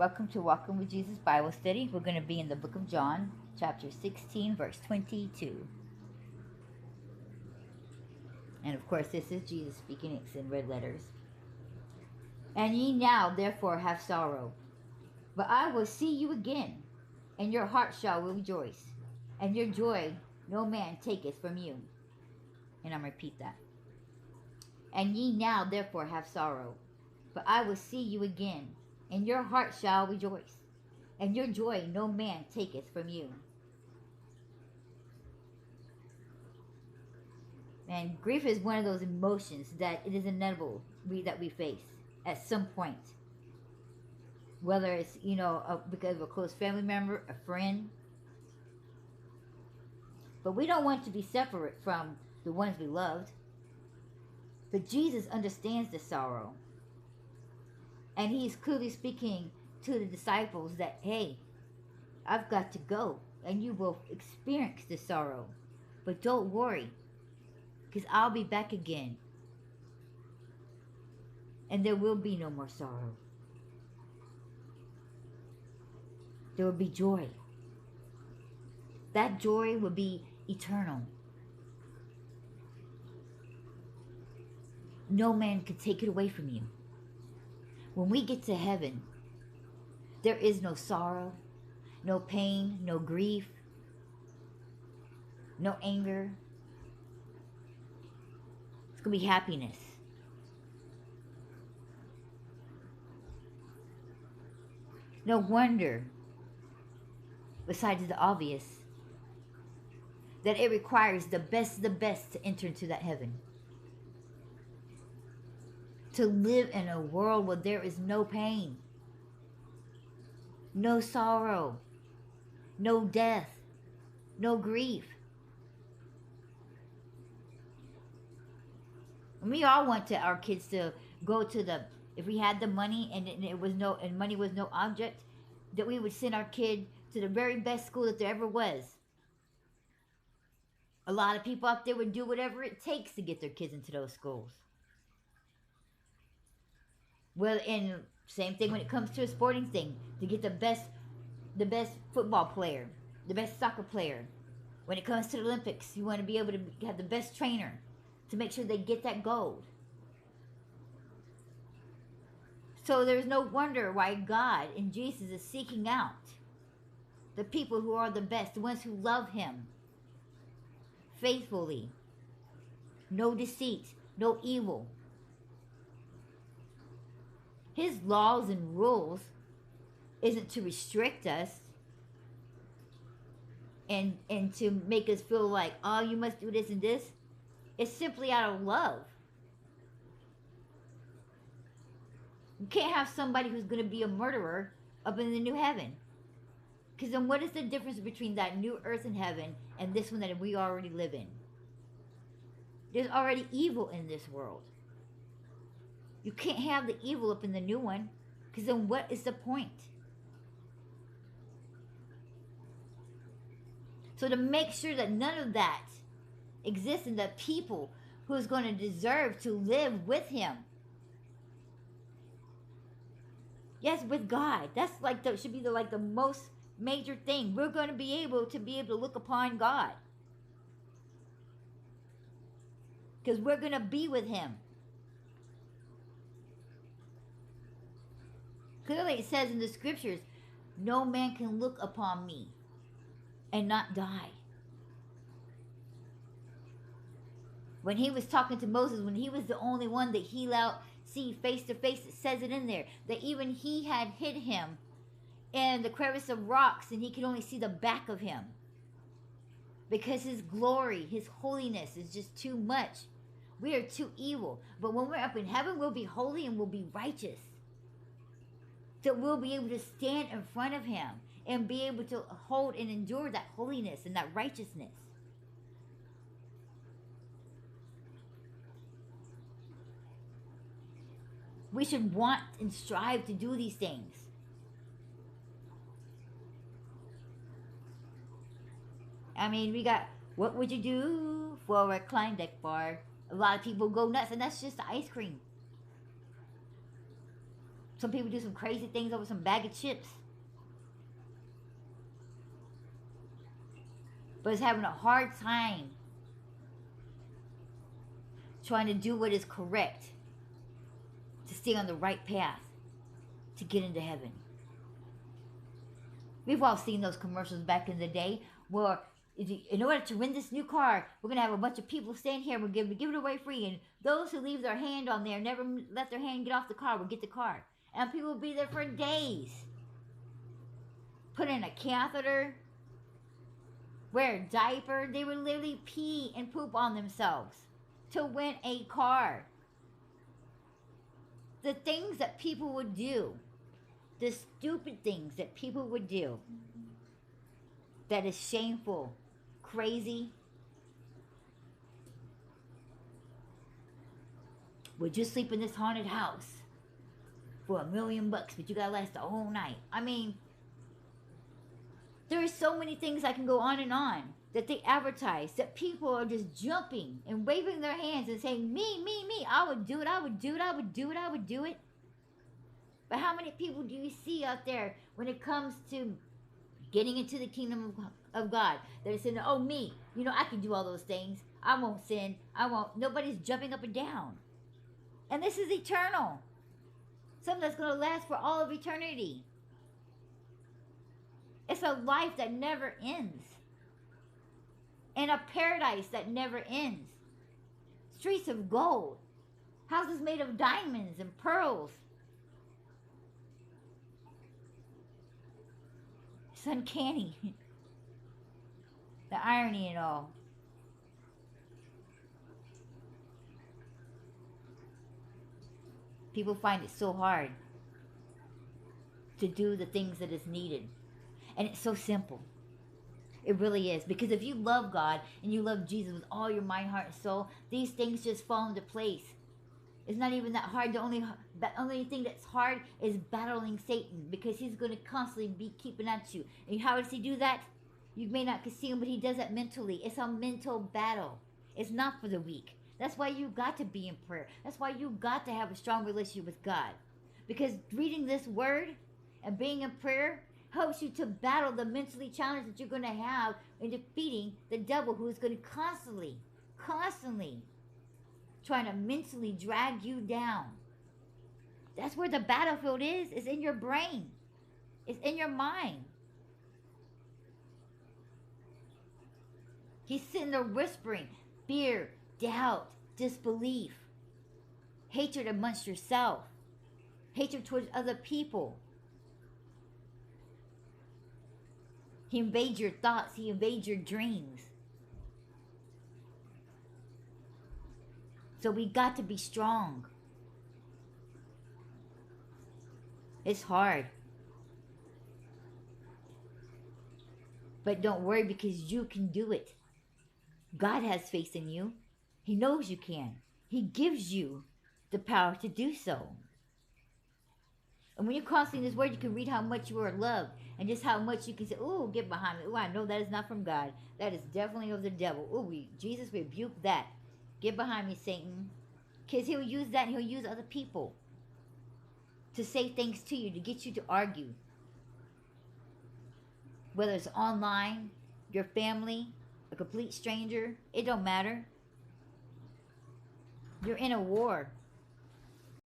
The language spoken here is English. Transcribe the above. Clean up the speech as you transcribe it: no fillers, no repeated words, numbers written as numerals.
Welcome to Walking with Jesus Bible Study. We're going to be in the book of John, chapter 16, verse 22. And of course, this is Jesus speaking. It's in red letters. And ye now therefore have sorrow, but I will see you again, and your heart shall rejoice, and your joy no man taketh from you. And I'm going to repeat that. And ye now therefore have sorrow, but I will see you again, and your heart shall rejoice, and your joy no man taketh from you. And grief is one of those emotions that it is inevitable that we face at some point. Whether it's, because of a close family member, a friend. But we don't want to be separate from the ones we loved. But Jesus understands the sorrow. And he's clearly speaking to the disciples that, hey, I've got to go, and you will experience the sorrow. But don't worry, because I'll be back again. And there will be no more sorrow. There will be joy. That joy will be eternal. No man can take it away from you. When we get to heaven, there is no sorrow, no pain, no grief, no anger. It's going to be happiness. No wonder, besides the obvious, that it requires the best of the best to enter into that heaven. To live in a world where there is no pain, no sorrow, no death, no grief. We all want our kids to go to if we had the money and money was no object, that we would send our kid to the very best school that there ever was. A lot of people out there would do whatever it takes to get their kids into those schools. Well, and same thing when it comes to a sporting thing, to get the best football player, the best soccer player. When it comes to the Olympics, you want to be able to have the best trainer to make sure they get that gold. So there's no wonder why God and Jesus is seeking out the people who are the best, the ones who love him faithfully. No deceit, no evil. His laws and rules isn't to restrict us and to make us feel like, oh, you must do this and this. It's simply out of love. You can't have somebody who's going to be a murderer up in the new heaven. Because then what is the difference between that new earth and heaven and this one that we already live in? There's already evil in this world. You can't have the evil up in the new one, because then what is the point? So to make sure that none of that exists in the people who's going to deserve to live with him. Yes, with God. That's should be the most major thing. We're going to be able to look upon God. Because we're going to be with him. Clearly it says in the scriptures, no man can look upon me and not die. When he was talking to Moses, when he was the only one that he allowed see face to face, it says it in there, that even he had hid him in the crevice of rocks and he could only see the back of him. Because his glory, his holiness is just too much. We are too evil. But when we're up in heaven, we'll be holy and we'll be righteous. That we'll be able to stand in front of him and be able to hold and endure that holiness and that righteousness. We should want and strive to do these things. I mean, we got, what would you do for a Klondike bar? A lot of people go nuts, and that's just the ice cream. Some people do some crazy things over some bag of chips. But is having a hard time trying to do what is correct to stay on the right path to get into heaven. We've all seen those commercials back in the day where in order to win this new car, we're going to have a bunch of people stand here. We'll give it away free. And those who leave their hand on there, never let their hand get off the car, will get the car. And people will be there for days. Put in a catheter, wear a diaper. They would literally pee and poop on themselves to win a car. The things that people would do, the stupid things that people would do, that is shameful, crazy. Would you sleep in this haunted house for $1 million, but you gotta last the whole night? I mean, there are so many things I can go on and on that they advertise, that people are just jumping and waving their hands and saying, me, me, me, I would do it, I would do it, I would do it, I would do it. But how many people do you see out there when it comes to getting into the kingdom of God that are saying, oh, me, you know, I can do all those things. I won't sin. I won't. Nobody's jumping up and down. And this is eternal. Something that's going to last for all of eternity. It's a life that never ends. And a paradise that never ends. Streets of gold. Houses made of diamonds and pearls. It's uncanny. The irony in it all. People find it so hard to do the things that is needed. And it's so simple. It really is. Because if you love God and you love Jesus with all your mind, heart, and soul, these things just fall into place. It's not even that hard. The only thing that's hard is battling Satan, because he's going to constantly be keeping at you. And how does he do that? You may not see him, but he does that mentally. It's a mental battle. It's not for the weak. That's why you got to be in prayer. That's why you got to have a strong relationship with God. Because reading this word and being in prayer helps you to battle the mentally challenge that you're going to have in defeating the devil, who is going to constantly trying to mentally drag you down. That's where the battlefield is. It's in your brain. It's in your mind. He's sitting there whispering fear, doubt, disbelief, hatred amongst yourself, hatred towards other people. He invades your thoughts. He invades your dreams. So we got to be strong. It's hard. But don't worry, because you can do it. God has faith in you. He knows you can. He gives you the power to do so. And when you're constantly in this word, you can read how much you are loved. And just how much you can say, ooh, get behind me. Ooh, I know that is not from God. That is definitely of the devil. Ooh, Jesus rebuked that. Get behind me, Satan. Because he'll use that, and he'll use other people to say things to you, to get you to argue. Whether it's online, your family, a complete stranger, it don't matter. You're in a war.